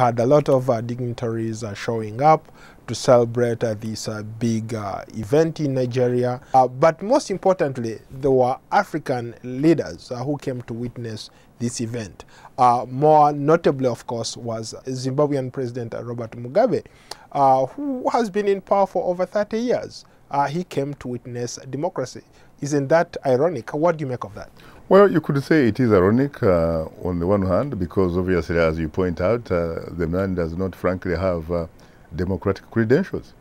had a lot of dignitaries showing up to celebrate this big event in Nigeria. But most importantly, there were African leaders who came to witness this event. More notably, of course, was Zimbabwean President Robert Mugabe, who has been in power for over 30 years. He came to witness democracy. Isn't that ironic? What do you make of that? Well, you could say it is ironic on the one hand, because obviously, as you point out, the man does not frankly have democratic credentials.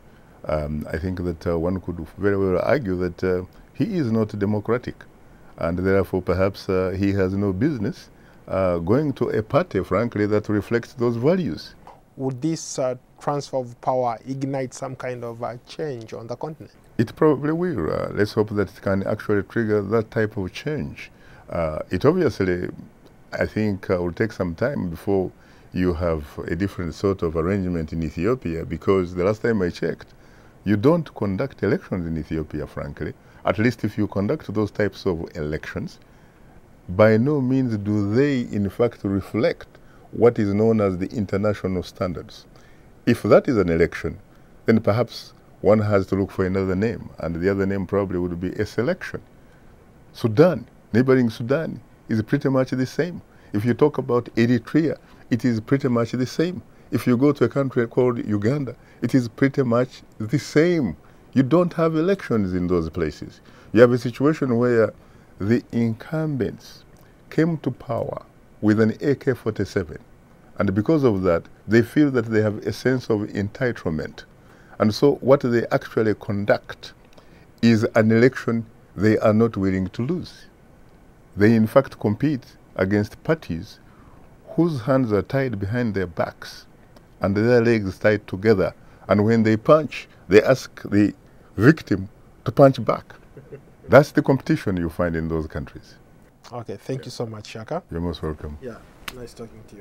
I think that one could very well argue that he is not democratic, and therefore perhaps he has no business going to a party, frankly, that reflects those values. Would this transfer of power ignite some kind of change on the continent? It probably will. Let's hope that it can actually trigger that type of change. It obviously, I think, will take some time before you have a different sort of arrangement in Ethiopia, because the last time I checked, you don't conduct elections in Ethiopia, frankly. At least if you conduct those types of elections, by no means do they, in fact, reflect what is known as the international standards. If that is an election, then perhaps one has to look for another name, and the other name probably would be a selection. Sudan, neighboring Sudan, is pretty much the same. If you talk about Eritrea, it is pretty much the same. If you go to a country called Uganda, it is pretty much the same. You don't have elections in those places. You have a situation where the incumbents came to power with an AK-47, and because of that, they feel that they have a sense of entitlement. And so what they actually conduct is an election they are not willing to lose. They in fact compete against parties whose hands are tied behind their backs and their legs tied together. And when they punch, they ask the victim to punch back. That's the competition you find in those countries. Okay, thank you so much, Shaka. You're most welcome. Yeah, nice talking to you.